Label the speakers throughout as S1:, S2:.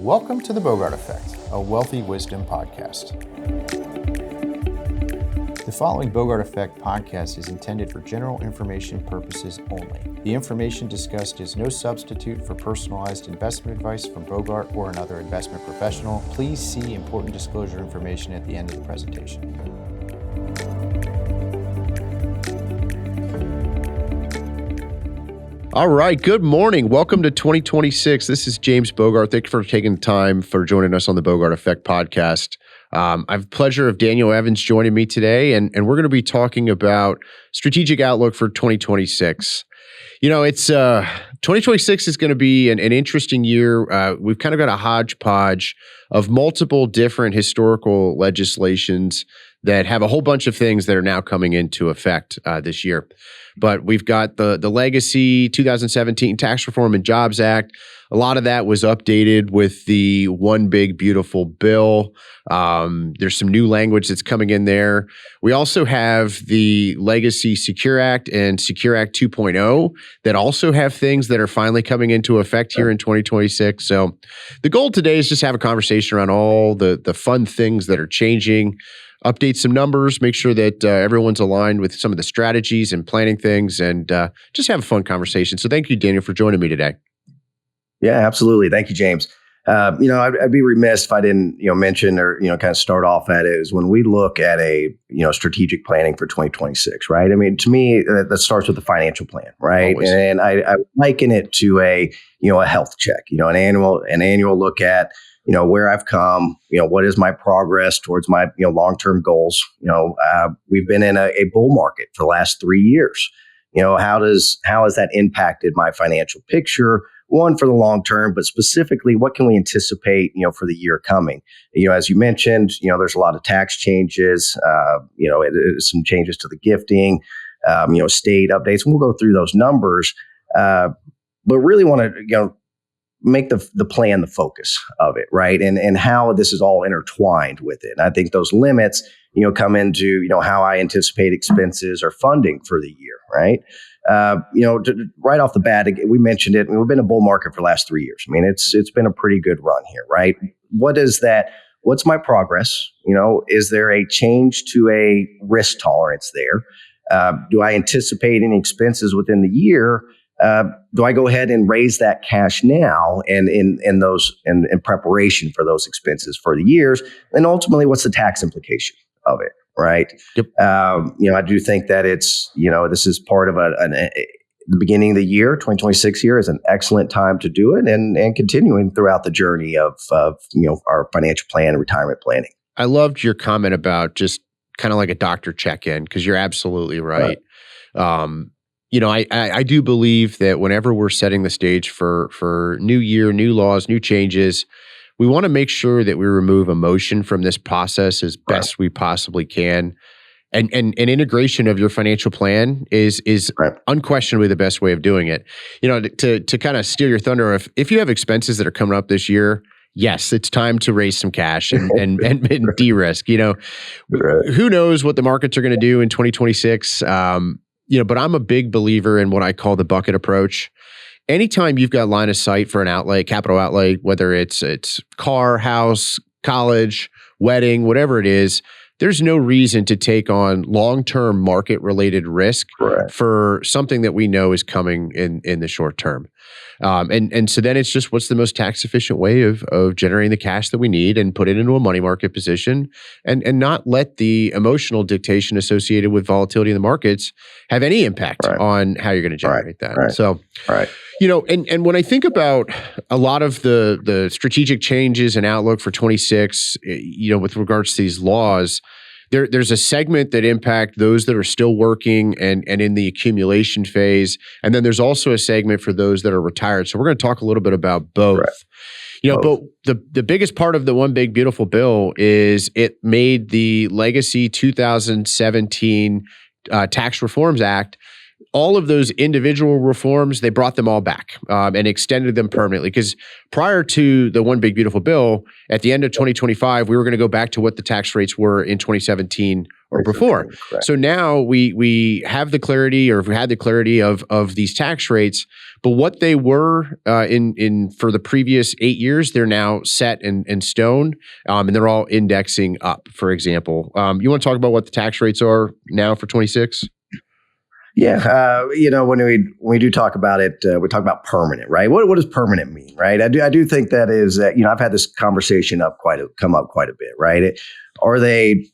S1: Welcome to the BOGART Effect, a wealthy wisdom podcast. The following BOGART Effect podcast is intended for general information purposes only. The information discussed is no substitute for personalized investment advice from BOGART or another investment professional. Please see important disclosure information at the end of the presentation.
S2: All right. Good morning. Welcome to 2026. This is James Bogart. Thank you for taking the time for joining us on the BOGART Effect podcast. I have the pleasure of Daniel Evans joining me today, and we're going to be talking about strategic outlook for 2026. You know, it's 2026 is going to be an interesting year. We've kind of got a hodgepodge of multiple different historical legislations that have a whole bunch of things that are now coming into effect this year. But we've got the legacy 2017 Tax Reform and Jobs Act. A lot of that was updated with the One Big Beautiful Bill. There's some new language that's coming in there. We also have the Legacy Secure Act and Secure Act 2.0 that also have things that are finally coming into effect here in 2026. So the goal today is just have a conversation around all the fun things that are changing, update some numbers, make sure that everyone's aligned with some of the strategies and planning things, and just have a fun conversation. So thank you, Daniel, for joining me today.
S3: Yeah, absolutely. Thank you, James. I'd be remiss if I didn't, mention or, kind of start off at it is when we look at a, strategic planning for 2026, right? I mean, to me, that starts with the financial plan, right? Always. And I liken it to a health check, an annual look at, where I've come, what is my progress towards my, long-term goals. We've been in a bull market for the last 3 years. How has that impacted my financial picture? One, for the long term, but specifically, what can we anticipate, for the year coming? As you mentioned, there's a lot of tax changes, some changes to the gifting, state updates. And we'll go through those numbers, but really want to, make the plan the focus of it, right? And how this is all intertwined with it. And I think those limits, come into, how I anticipate expenses or funding for the year, right? Right off the bat, we mentioned it, we've been in a bull market for the last 3 years. I mean, it's been a pretty good run here, right? What's my progress? Is there a change to a risk tolerance there? Do I anticipate any expenses within the year? Do I go ahead and raise that cash now and in preparation for those expenses for the years? And ultimately, what's the tax implication of it, right?
S2: Yep.
S3: I do think that it's, this is part of the beginning of the year. 2026 year is an excellent time to do it and continuing throughout the journey of our financial plan and retirement planning.
S2: I loved your comment about just kind of like a doctor check-in, because you're absolutely right. I do believe that whenever we're setting the stage for new year, new laws, new changes, we want to make sure that we remove emotion from this process as best we possibly can. And integration of your financial plan is unquestionably the best way of doing it. To kind of steal your thunder, if you have expenses that are coming up this year, yes, it's time to raise some cash and de-risk. Who knows what the markets are going to do in 2026? But I'm a big believer in what I call the bucket approach. Anytime you've got line of sight for an outlay, capital outlay, whether it's car, house, college, wedding, whatever it is, there's no reason to take on long-term market-related risk for something that we know is coming in the short term. And so then it's just what's the most tax-efficient way of generating the cash that we need and put it into a money market position and not let the emotional dictation associated with volatility in the markets have any impact on how you're going to generate that. So, and when I think about a lot of the strategic changes and outlook for 26, with regards to these laws, there's a segment that impact those that are still working and in the accumulation phase. And then there's also a segment for those that are retired. So we're going to talk a little bit about both. But the biggest part of the One Big Beautiful Bill is it made the Legacy 2017 Tax Reforms Act all of those individual reforms, they brought them all back and extended them permanently. Because prior to the One Big Beautiful Bill, at the end of 2025, we were going to go back to what the tax rates were in 2017 or before.
S3: Correct.
S2: So now we have the clarity, or we had the clarity of these tax rates, but what they were in for the previous 8 years, they're now set in stone, and they're all indexing up. For example, you want to talk about what the tax rates are now for 26?
S3: Yeah, when we do talk about it, we talk about permanent, right? What does permanent mean, right? I do think that is that I've had this conversation come up quite a bit, right? Are they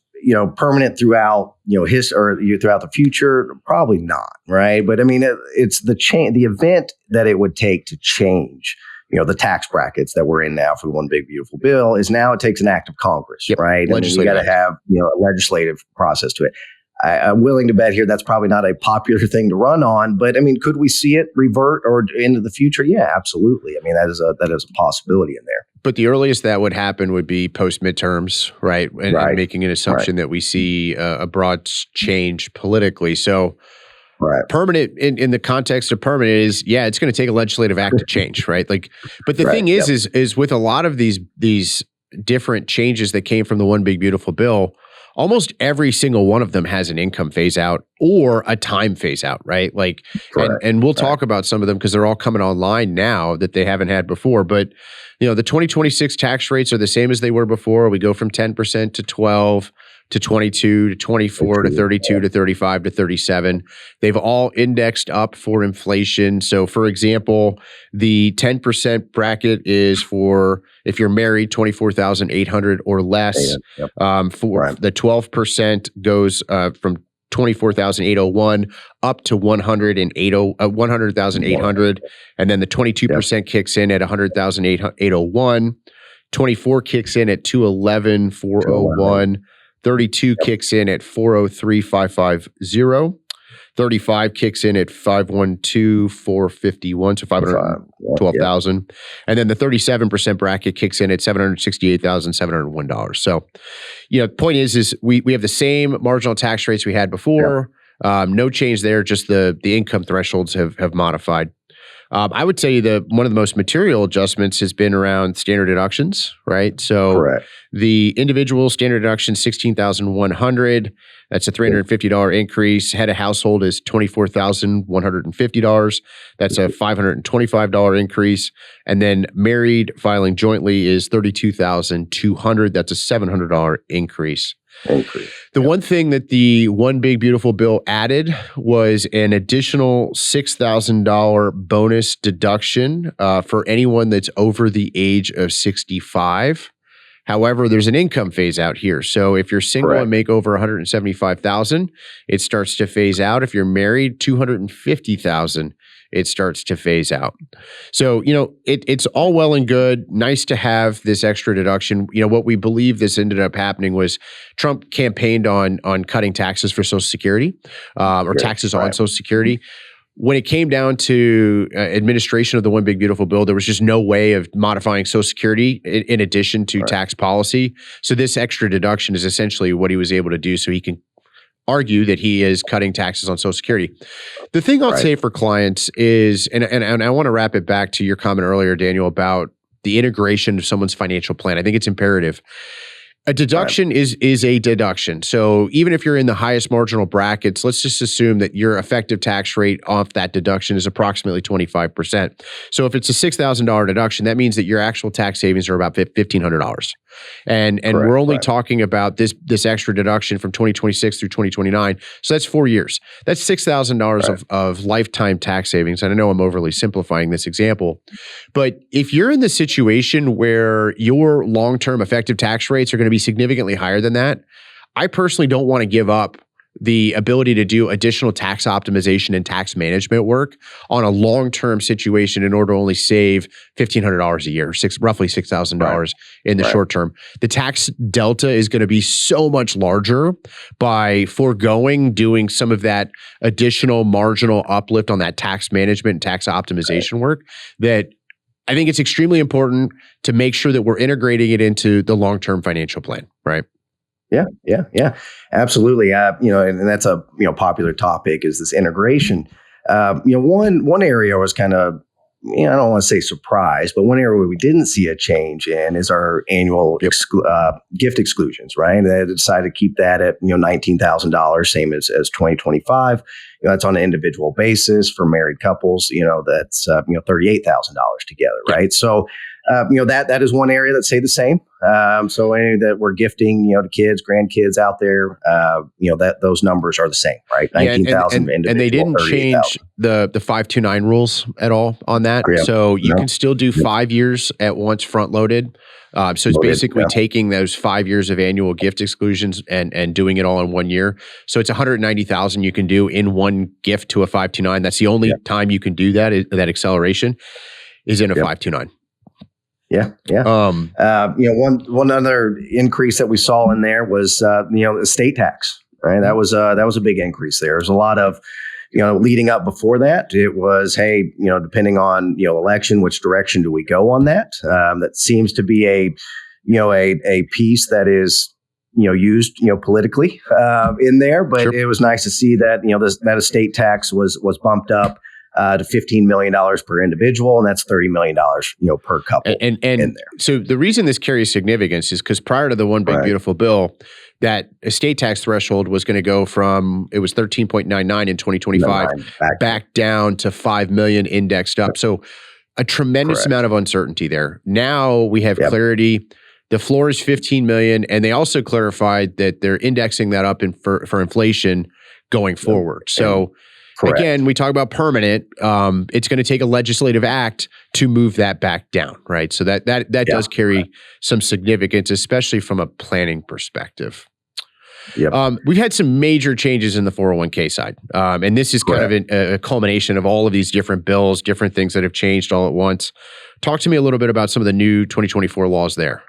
S3: permanent throughout throughout the future? Probably not, right? But I mean, it's the event that it would take to change the tax brackets that we're in now for the One Big Beautiful Bill is now it takes an act of Congress, right? I mean, you got to have a legislative process to it. I'm willing to bet here that's probably not a popular thing to run on, but I mean, could we see it revert or into the future? Yeah, absolutely. I mean, that is a possibility in there.
S2: But the earliest that would happen would be post midterms, right? And making an assumption that we see a broad change politically. So permanent in the context of permanent is, it's going to take a legislative act to change, right? But the thing is with a lot of these different changes that came from the One Big Beautiful Bill, almost every single one of them has an income phase out or a time phase out, right? And we'll talk about some of them because they're all coming online now that they haven't had before. But the 2026 tax rates are the same as they were before. We go from 10% to 12 to 22 to 24 to 32 to 35 to 37. They've all indexed up for inflation. So for example, the 10% bracket is for if you're married, 24,800 or less. For the 12% goes from 24,801 up to 100,800, and then the 22% kicks in at 100,801. 24 kicks in at 211,401. 32 kicks in at 403,550. 35 kicks in at 512,451, so 512,000. And then the 37% bracket kicks in at $768,701. So, the point is we have the same marginal tax rates we had before. No change there, just the income thresholds have modified. I would say one of the most material adjustments has been around standard deductions, right? So the individual standard deduction, $16,100. That's a $350 increase. Head of household is $24,150. That's a $525 increase. And then married filing jointly is $32,200. That's a $700 increase. The one thing that the One Big Beautiful Bill added was an additional $6,000 bonus deduction for anyone that's over the age of 65. However, there's an income phase out here. So if you're single and make over $175,000, it starts to phase out. If you're married, $250,000, it starts to phase out. So, it's all well and good. Nice to have this extra deduction. What we believe this ended up happening was Trump campaigned on cutting taxes for Social Security or taxes on Social Security. When it came down to administration of the One Big Beautiful Bill, there was just no way of modifying Social Security in addition to tax policy. So this extra deduction is essentially what he was able to do so he can argue that he is cutting taxes on Social Security. The thing I'll say for clients is, and I want to wrap it back to your comment earlier, Daniel, about the integration of someone's financial plan. I think it's imperative. A deduction is a deduction. So even if you're in the highest marginal brackets, let's just assume that your effective tax rate off that deduction is approximately 25%. So if it's a $6,000 deduction, that means that your actual tax savings are about $1,500. And we're only talking about this extra deduction from 2026 through 2029. So that's 4 years. That's $6,000 of lifetime tax savings. And I know I'm overly simplifying this example, but if you're in the situation where your long-term effective tax rates are going to be significantly higher than that, I personally don't want to give up the ability to do additional tax optimization and tax management work on a long-term situation in order to only save $1,500 a year, roughly $6,000 in the short term. The tax delta is going to be so much larger by foregoing doing some of that additional marginal uplift on that tax management and tax optimization work that I think it's extremely important to make sure that we're integrating it into the long-term financial plan, right?
S3: Yeah. Absolutely. And that's a popular topic is this integration. One area was kind of, I don't want to say surprised, but one area where we didn't see a change in is our annual gift exclusions, right? They decided to keep that at $19,000, same as 2025. That's on an individual basis for married couples. That's $38,000 together, right? So that is one area that stayed the same. So any that we're gifting, to kids, grandkids out there, that those numbers are the same, right? 19,000 individual,
S2: and they didn't change the 529 rules at all on that.
S3: Yeah.
S2: So you can still do 5 years at once front loaded. So it's basically taking those 5 years of annual gift exclusions and doing it all in 1 year. So it's 190,000 you can do in one gift to a 529. That's the only time you can do that. That acceleration is in a 529.
S3: Yeah. One other increase that we saw in there was the estate tax. Right, that was a big increase. There's a lot of leading up before that. It was, hey, depending on election, which direction do we go on that? That seems to be a piece that is used politically in there. But It was nice to see that that estate tax was bumped up to $15 million per individual, and that's $30 million, per couple
S2: and
S3: in there.
S2: So the reason this carries significance is because prior to the One Big Beautiful Bill, that estate tax threshold was going to go from, it was 13.99 in 2025 back down to 5 million indexed up. So a tremendous amount of uncertainty there. Now we have clarity. The floor is 15 million, and they also clarified that they're indexing that up for inflation going forward. So again, we talk about permanent. It's going to take a legislative act to move that back down, right? So that does carry some significance, especially from a planning perspective. We've had some major changes in the 401k side, and this is kind of a culmination of all of these different bills, different things that have changed all at once. Talk to me a little bit about some of the new 2024 laws there.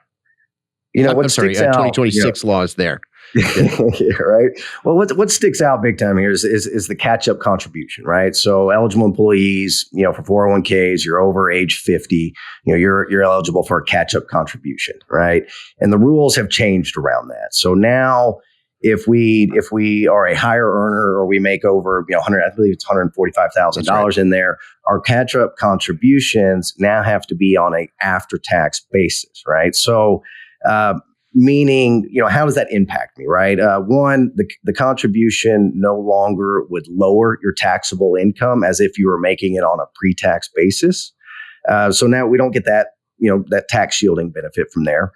S2: 2026 laws there.
S3: Right. Well, what sticks out big time here is the catch-up contribution, right? So eligible employees, for 401ks, you're over age 50, you're eligible for a catch-up contribution, right? And the rules have changed around that. So now, if we are a higher earner or we make over, I believe it's $145,000 in there, our catch-up contributions now have to be on a after-tax basis, right? So, meaning, how does that impact me, right? One, the contribution no longer would lower your taxable income as if you were making it on a pre-tax basis. So now we don't get that, that tax shielding benefit from there.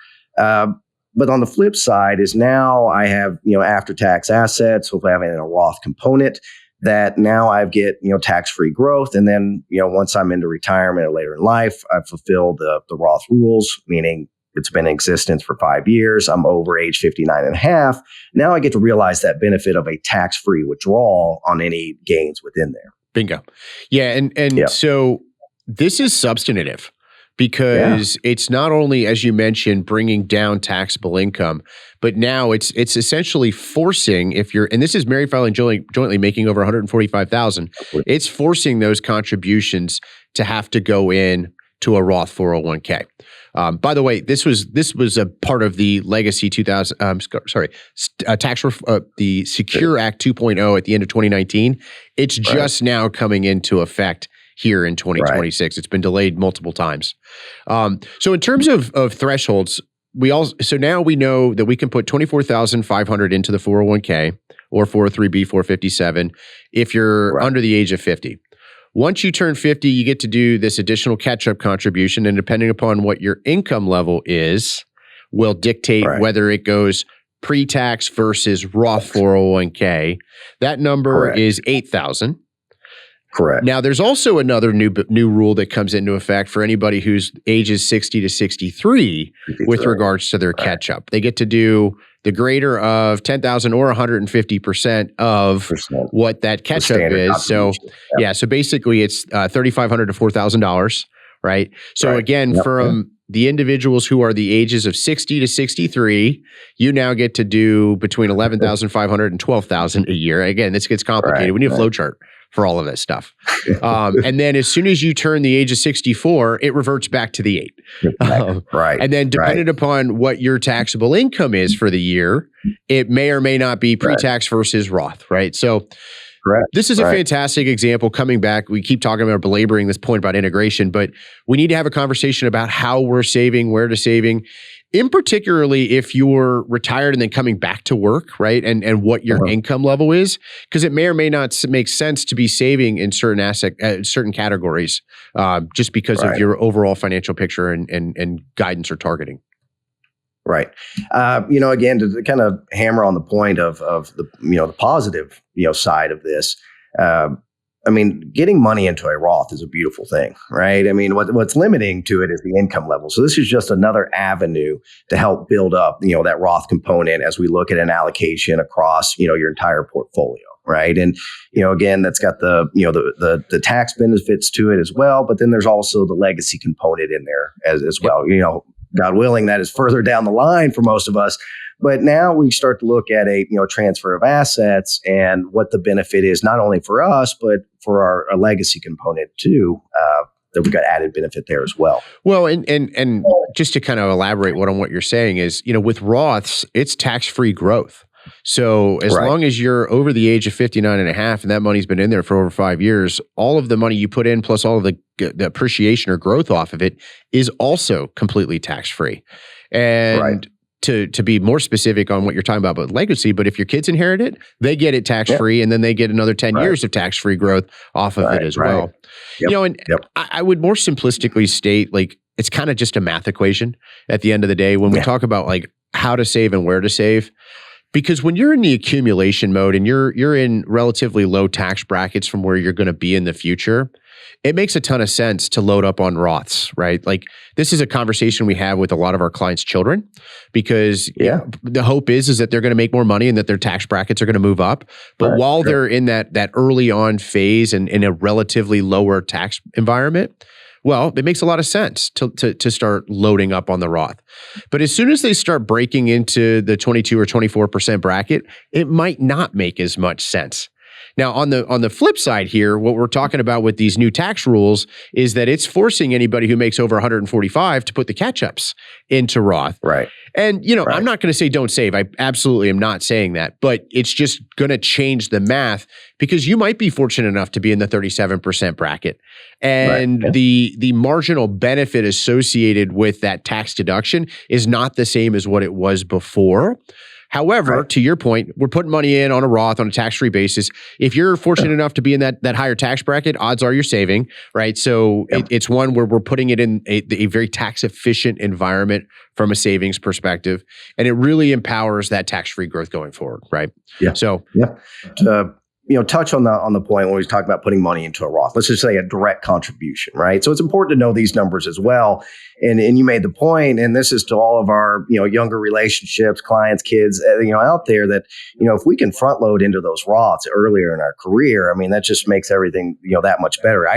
S3: But on the flip side is now I have, after-tax assets, hopefully having a Roth component that now I get, tax-free growth. And then, once I'm into retirement or later in life, I've fulfilled the Roth rules, meaning it's been in existence for 5 years. I'm over age 59 and a half. Now I get to realize that benefit of a tax-free withdrawal on any gains within there.
S2: Bingo. Yeah. And so this is substantive because it's not only, as you mentioned, bringing down taxable income, but now it's essentially forcing, and this is married filing jointly making over $145,000, it's forcing those contributions to have to go in to a Roth 401k. By the way, this was a part of the legacy the Secure Act 2.0 at the end of 2019. It's just now coming into effect here in 2026. It's been delayed multiple times. So in terms of thresholds, now we know that we can put $24,500 into the 401k or 403b, 457 if you're under the age of 50. Once you turn 50, you get to do this additional catch-up contribution, and depending upon what your income level is, will dictate whether it goes pre-tax versus Roth 401k. That number is $8,000.
S3: Correct.
S2: Now, there's also another new rule that comes into effect for anybody whose ages 60 to 63 with regards to their catch-up. They get to do the greater of 10,000 or 150% of what that catch-up is. So, so basically it's $3,500 to $4,000, right? So again, from the individuals who are the ages of 60 to 63, you now get to do between $11,500 and $12,000 a year. Again, this gets complicated. We need a flow chart for all of that stuff. And then as soon as you turn the age of 64, it reverts back to the 8.
S3: Right.
S2: And then depending upon what your taxable income is for the year, it may or may not be pre-tax versus Roth, right? So this is a fantastic example. Coming back, we keep talking about belaboring this point about integration, but we need to have a conversation about how we're saving, where to saving, in particularly if you're retired and then coming back to work, right? And what your income level is, because it may or may not make sense to be saving in certain certain categories, just because of your overall financial picture and guidance or targeting.
S3: Right. Again, to kind of hammer on the point of the, the positive, side of this, getting money into a Roth is a beautiful thing, right? I mean, what's limiting to it is the income level. So this is just another avenue to help build up, that Roth component as we look at an allocation across, your entire portfolio. Right. And, again, that's got the tax benefits to it as well. But then there's also the legacy component in there as well. God willing, that is further down the line for most of us. But now we start to look at a transfer of assets and what the benefit is, not only for us, but for our legacy component too. That we've got added benefit there as well.
S2: Well, and just to kind of elaborate on what you're saying is, with Roths, it's tax-free growth. So as long as you're over the age of 59 and a half and that money's been in there for over 5 years, all of the money you put in plus all of the appreciation or growth off of it is also completely tax-free. And to be more specific on what you're talking about legacy, but if your kids inherit it, they get it tax-free and then they get another 10 years of tax-free growth off of it as well. I would more simplistically state, it's kind of just a math equation at the end of the day when we talk about how to save and where to save. Because when you're in the accumulation mode and you're in relatively low tax brackets from where you're going to be in the future, it makes a ton of sense to load up on Roths, right? This is a conversation we have with a lot of our clients' children, because the hope is that they're going to make more money and that their tax brackets are going to move up. But while they're in that early on phase and in a relatively lower tax environment, well, it makes a lot of sense to start loading up on the Roth. But as soon as they start breaking into the 22 or 24% bracket, it might not make as much sense. Now, on the flip side here, what we're talking about with these new tax rules is that it's forcing anybody who makes over 145 to put the catch-ups into Roth.
S3: Right.
S2: And, I'm not going to say don't save. I absolutely am not saying that. But it's just going to change the math, because you might be fortunate enough to be in the 37% bracket. And the marginal benefit associated with that tax deduction is not the same as what it was before. However, to your point, we're putting money in on a Roth on a tax-free basis. If you're fortunate enough to be in that higher tax bracket, odds are you're saving, right? So it's one where we're putting it in a very tax-efficient environment from a savings perspective, and it really empowers that tax-free growth going forward, right?
S3: Yeah.
S2: So
S3: to touch on the point when we talk about putting money into a Roth, let's just say a direct contribution, right? So it's important to know these numbers as well. And you made the point, and this is to all of our younger relationships, clients, kids, out there, that if we can front load into those Roths earlier in our career, that just makes everything that much better.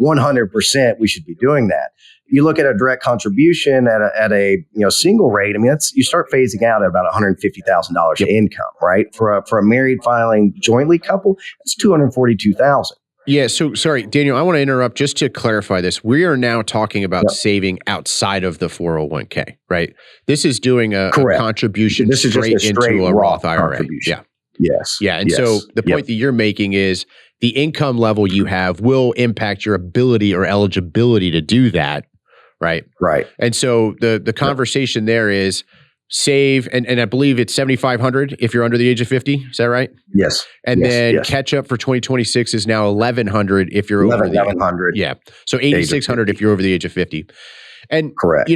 S3: 100% we should be doing that. You look at a direct contribution at a single rate. That's, you start phasing out at about $150,000 income, right? For a married filing jointly couple, it's $242,000.
S2: Yeah. So sorry, Daniel, I want to interrupt just to clarify this. We are now talking about saving outside of the 401k, right? This is doing a contribution straight into a Roth IRA. Yeah.
S3: Yes.
S2: Yeah. And so the point that you're making is the income level you have will impact your ability or eligibility to do that. Right.
S3: Right.
S2: And so the conversation there is save, and I believe it's $7,500 if you're under the age of 50. Is that right?
S3: Yes.
S2: And then catch up for 2026 is now $1,100 if you're over the
S3: $1,100.
S2: Yeah. So $8,600 if you're over the age of 50. And
S3: correct.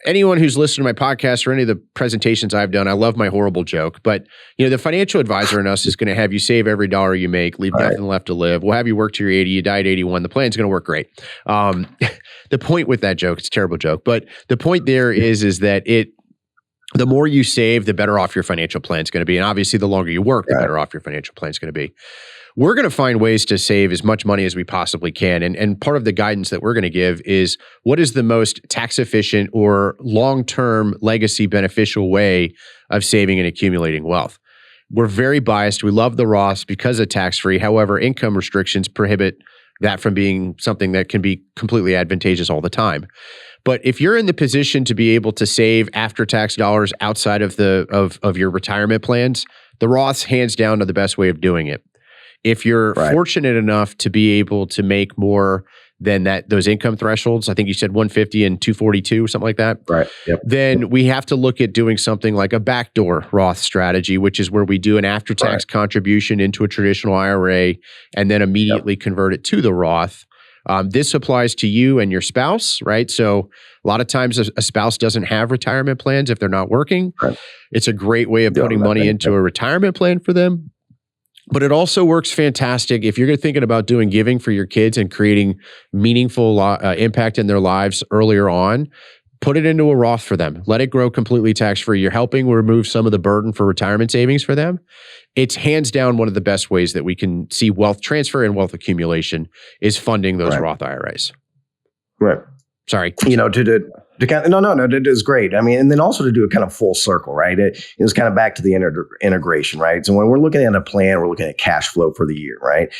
S2: Anyone who's listened to my podcast or any of the presentations I've done, I love my horrible joke, but the financial advisor in us is going to have you save every dollar you make, leave nothing left to live. We'll have you work till you're 80, you die at 81. The plan's going to work great. The point with that joke, it's a terrible joke, but the point there is that the more you save, the better off your financial plan's going to be. And obviously the longer you work, the better off your financial plan's going to be. We're going to find ways to save as much money as we possibly can. And part of the guidance that we're going to give is what is the most tax efficient or long-term legacy beneficial way of saving and accumulating wealth. We're very biased. We love the Roths because of tax-free. However, income restrictions prohibit that from being something that can be completely advantageous all the time. But if you're in the position to be able to save after-tax dollars outside of of your retirement plans, the Roths hands down are the best way of doing it. If you're fortunate enough to be able to make more than those income thresholds, I think you said 150 and 242, something like that.
S3: Right. Yep.
S2: Then we have to look at doing something like a backdoor Roth strategy, which is where we do an after-tax contribution into a traditional IRA and then immediately convert it to the Roth. This applies to you and your spouse, right? So a lot of times a spouse doesn't have retirement plans if they're not working. Right. It's a great way of putting money into a retirement plan for them. But it also works fantastic if you're thinking about doing giving for your kids and creating meaningful impact in their lives earlier on. Put it into a Roth for them. Let it grow completely tax-free. You're helping remove some of the burden for retirement savings for them. It's hands down one of the best ways that we can see wealth transfer and wealth accumulation is funding those Roth IRAs.
S3: Right.
S2: Sorry.
S3: It is great. I mean, and then also to do a kind of full circle, right? It was kind of back to the integration, right? So when we're looking at a plan, we're looking at cash flow for the year, right?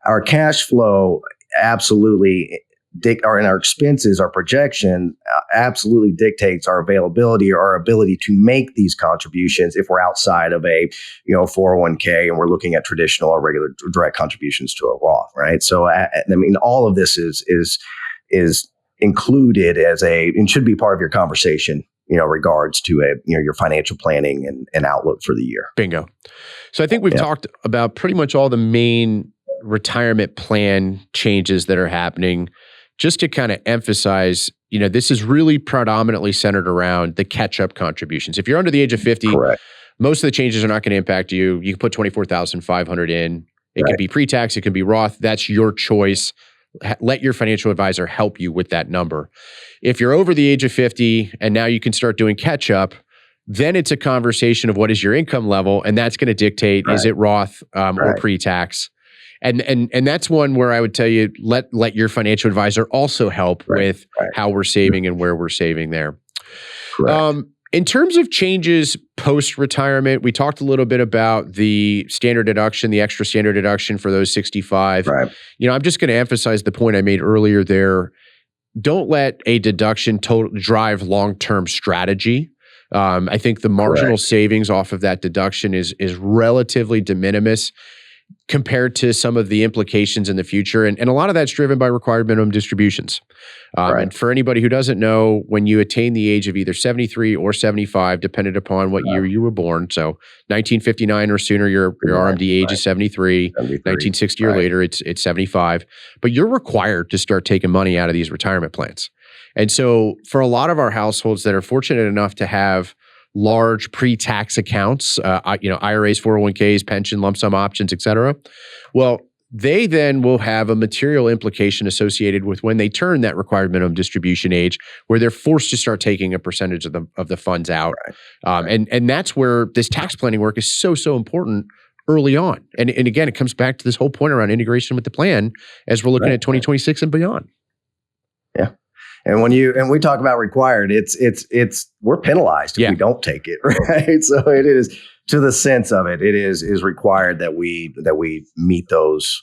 S3: Our cash flow absolutely and our expenses, our projection absolutely dictates our availability or our ability to make these contributions if we're outside of a 401k and we're looking at traditional or regular direct contributions to a Roth, right? So I mean, all of this is included and should be part of your conversation, regards to your financial planning and outlook for the year.
S2: Bingo. So I think we've talked about pretty much all the main retirement plan changes that are happening. Just to kind of emphasize, this is really predominantly centered around the catch-up contributions. If you're under the age of 50, most of the changes are not going to impact you. You can put $24,500 in. It can be pre-tax. It can be Roth. That's your choice. Let your financial advisor help you with that number. If you're over the age of 50 and now you can start doing catch-up, then it's a conversation of what is your income level, and that's going to dictate, is it Roth or pre-tax? And that's one where I would tell you, let your financial advisor also help with how we're saving and where we're saving there. In terms of changes post-retirement, we talked a little bit about the standard deduction, the extra standard deduction for those 65. I'm just going to emphasize the point I made earlier there. Don't let a deduction drive long-term strategy. I think the marginal savings off of that deduction is relatively de minimis compared to some of the implications in the future. And a lot of that's driven by required minimum distributions. And for anybody who doesn't know, when you attain the age of either 73 or 75, depending upon what year you were born, so 1959 or sooner, your RMD age is 73, 1960 or later, it's 75. But you're required to start taking money out of these retirement plans. And so for a lot of our households that are fortunate enough to have large pre-tax accounts, IRAs, 401ks, pension, lump sum options, et cetera. Well, they then will have a material implication associated with when they turn that required minimum distribution age, where they're forced to start taking a percentage of the funds out. And that's where this tax planning work is so important early on. And again, it comes back to this whole point around integration with the plan as we're looking at 2026 and beyond.
S3: Yeah. And when we talk about required, it's we're penalized if we don't take it, right? So it is, to the sense of it, it is required that we meet those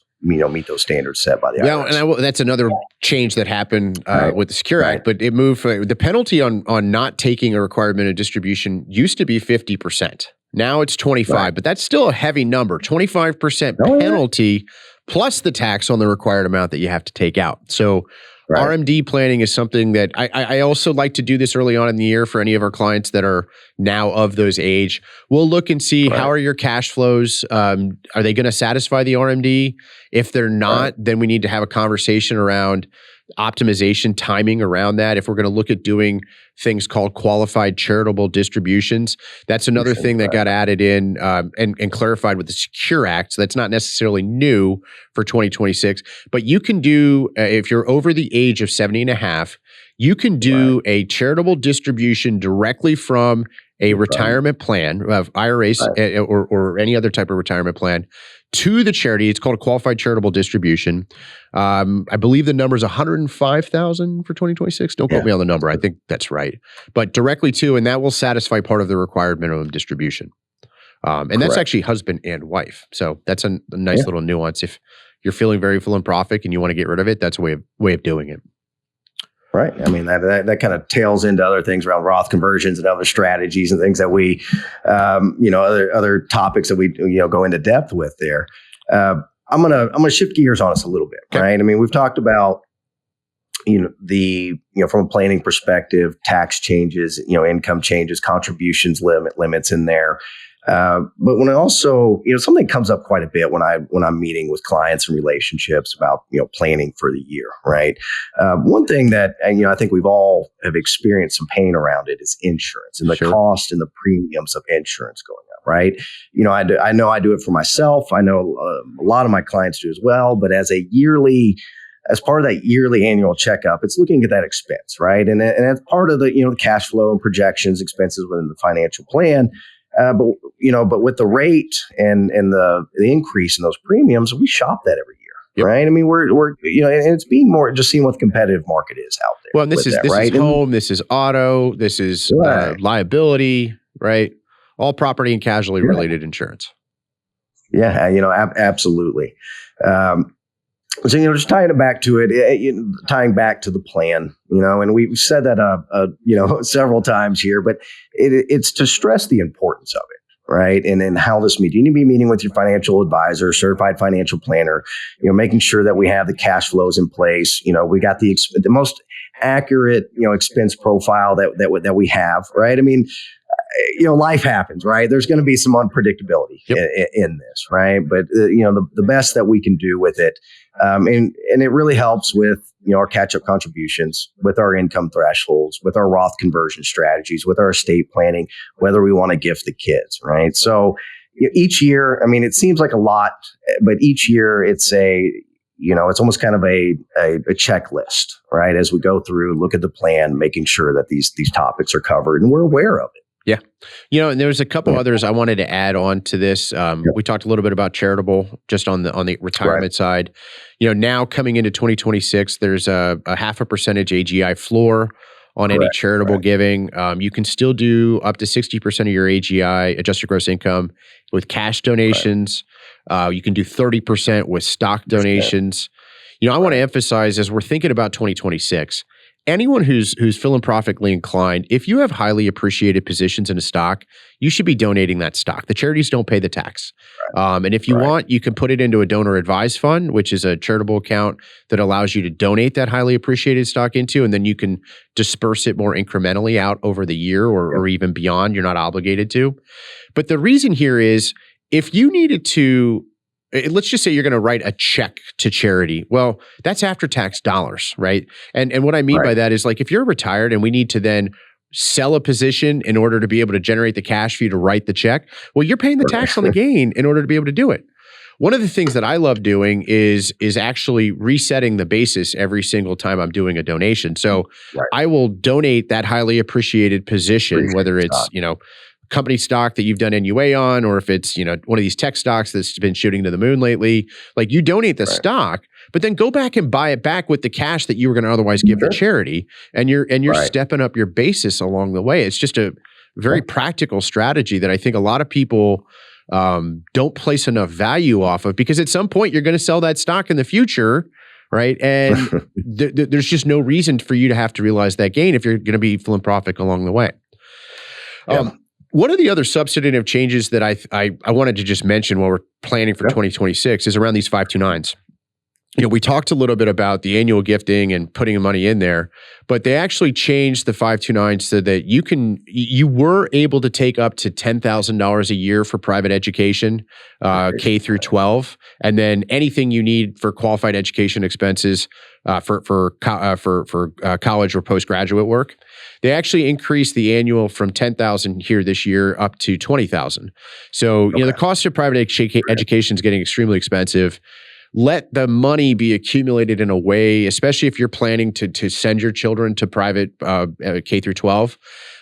S3: standards set by the IRS.
S2: Yeah, and that's another change that happened with the Secure Act, but it moved. The penalty on not taking a required minimum distribution used to be 50%. Now it's 25%, but that's still a heavy number. 25% penalty plus the tax on the required amount that you have to take out. So RMD planning is something that I also like to do this early on in the year for any of our clients that are now of those age. We'll look and see how are your cash flows. Are they going to satisfy the RMD? If they're not, then we need to have a conversation around optimization timing around that. If we're going to look at doing things called qualified charitable distributions, that's another thing that got added in and clarified with the Secure Act. So that's not necessarily new for 2026, but you can do, if you're over the age of 70 and a half, you can do a charitable distribution directly from a retirement plan of IRAs or any other type of retirement plan to the charity. It's called a qualified charitable distribution. I believe the number is $105,000 for 2026. Don't quote me on the number. I think that's right. But directly to, and that will satisfy part of the required minimum distribution. And that's actually husband and wife. So that's a nice little nuance. If you're feeling very philanthropic and you want to get rid of it, that's a way of doing it.
S3: Right. I mean, that kind of tails into other things around Roth conversions and other strategies and things that we, other topics that we, go into depth with there. I'm gonna shift gears on us a little bit, right? I mean, we've talked about, from a planning perspective, tax changes, income changes, contributions limits in there. But when I also, something comes up quite a bit when I'm meeting with clients and relationships about, planning for the year, right? One thing that, I think we've all have experienced some pain around it is insurance and the cost and the premiums of insurance going up, right? I know I do it for myself. I know a lot of my clients do as well, but as part of that yearly annual checkup, it's looking at that expense, right? And as part of the, the cash flow and projections expenses within the financial plan. But with the rate and the increase in those premiums, we shop that every year, right? I mean, we're and it's being more just seeing what the competitive market is out there.
S2: Well, and this is home, this is auto, this is liability, right? All property and casualty related insurance.
S3: Yeah, absolutely. So, just tying back to the plan, and we've said that, several times here, but it's to stress the importance of it, right? And then how this meeting, you need to be meeting with your financial advisor, certified financial planner, making sure that we have the cash flows in place. We got the most accurate, expense profile that we have, right? I mean, life happens, right? There's going to be some unpredictability in this, right? But the best that we can do with it, and it really helps with our catch-up contributions, with our income thresholds, with our Roth conversion strategies, with our estate planning, whether we want to gift the kids, right? So each year, I mean, it seems like a lot, but each year it's it's almost kind of a checklist, right? As we go through, look at the plan, making sure that these topics are covered and we're aware of it.
S2: Yeah. And there's a couple others I wanted to add on to this. We talked a little bit about charitable just on the retirement side. Now coming into 2026, there's a 0.5% AGI floor on any charitable giving. You can still do up to 60% of your AGI, adjusted gross income, with cash donations. You can do 30% with stock donations. I want to emphasize, as we're thinking about 2026, anyone who's philanthropically inclined, if you have highly appreciated positions in a stock, you should be donating that stock. The charities don't pay the tax. And if you want, you can put it into a donor advised fund, which is a charitable account that allows you to donate that highly appreciated stock into, and then you can disperse it more incrementally out over the year or even beyond. You're not obligated to. But the reason here is, if you needed to, let's just say you're going to write a check to charity. Well, that's after-tax dollars, right? And what I mean by that is, like, if you're retired and we need to then sell a position in order to be able to generate the cash for you to write the check, well, you're paying the tax on the gain in order to be able to do it. One of the things that I love doing is actually resetting the basis every single time I'm doing a donation. So I will donate that highly appreciated position, whether it's, company stock that you've done NUA on, or if it's, one of these tech stocks that's been shooting to the moon lately, like, you donate the stock, but then go back and buy it back with the cash that you were going to otherwise give to charity. And you're stepping up your basis along the way. It's just a very practical strategy that I think a lot of people don't place enough value off of, because at some point you're going to sell that stock in the future, right? And there's just no reason for you to have to realize that gain if you're going to be philanthropic along the way. One of the other substantive changes that I wanted to just mention while we're planning for 2026 is around these 529s. We talked a little bit about the annual gifting and putting money in there, but they actually changed the 529 so that you were able to take up to $10,000 a year for private education, K through 12, and then anything you need for qualified education expenses for college or postgraduate work. They actually increased the annual from $10,000 here this year up to $20,000. So the cost of private education is getting extremely expensive. Let the money be accumulated in a way, especially if you're planning to send your children to private K through 12.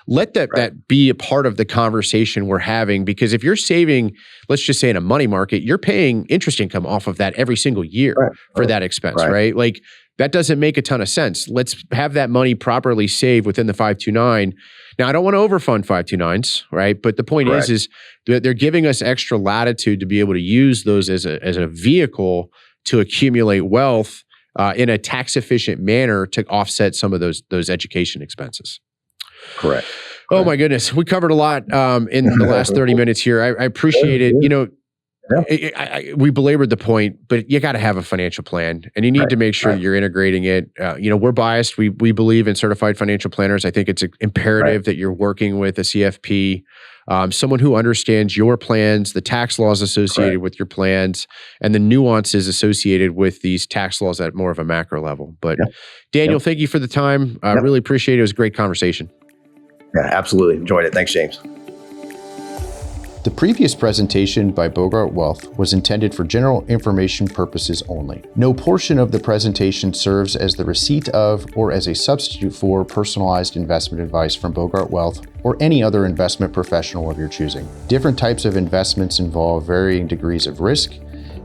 S2: Let that be a part of the conversation we're having, because if you're saving, let's just say in a money market, you're paying interest income off of that every single year for that expense, right? Like, that doesn't make a ton of sense. Let's have that money properly saved within the 529. Now, I don't want to overfund 529s, right? But the point is that they're giving us extra latitude to be able to use those as a vehicle to accumulate wealth in a tax efficient manner to offset some of those education expenses.
S3: Correct.
S2: Oh my goodness, we covered a lot in the last 30 minutes here. I appreciate it. You know, we belabored the point, but you got to have a financial plan, and you need to make sure that you're integrating it. You know, we're biased. We believe in certified financial planners. I think it's imperative that you're working with a CFP, someone who understands your plans, the tax laws associated with your plans, and the nuances associated with these tax laws at more of a macro level. But Daniel, thank you for the time. I really appreciate it. It was a great conversation.
S3: Yeah, absolutely. Enjoyed it. Thanks, James.
S1: The previous presentation by Bogart Wealth was intended for general information purposes only. No portion of the presentation serves as the receipt of or as a substitute for personalized investment advice from Bogart Wealth or any other investment professional of your choosing. Different types of investments involve varying degrees of risk,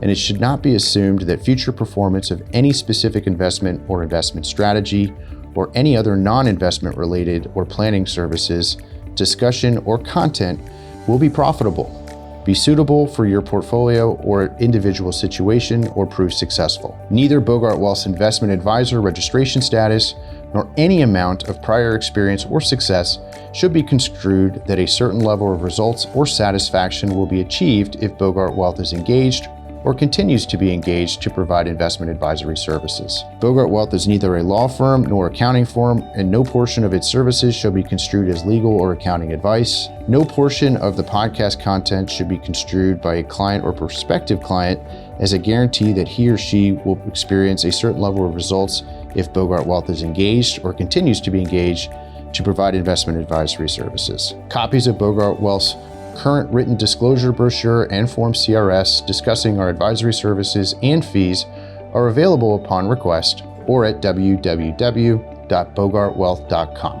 S1: and it should not be assumed that future performance of any specific investment or investment strategy or any other non-investment related or planning services, discussion, or content will be profitable, be suitable for your portfolio or individual situation, or prove successful. Neither Bogart Wealth's investment advisor registration status nor any amount of prior experience or success should be construed that a certain level of results or satisfaction will be achieved if Bogart Wealth is engaged or continues to be engaged to provide investment advisory services. Bogart Wealth is neither a law firm nor accounting firm, and no portion of its services shall be construed as legal or accounting advice. No portion of the podcast content should be construed by a client or prospective client as a guarantee that he or she will experience a certain level of results if Bogart Wealth is engaged or continues to be engaged to provide investment advisory services. Copies of Bogart Wealth's current written disclosure brochure and Form CRS discussing our advisory services and fees are available upon request or at www.bogartwealth.com.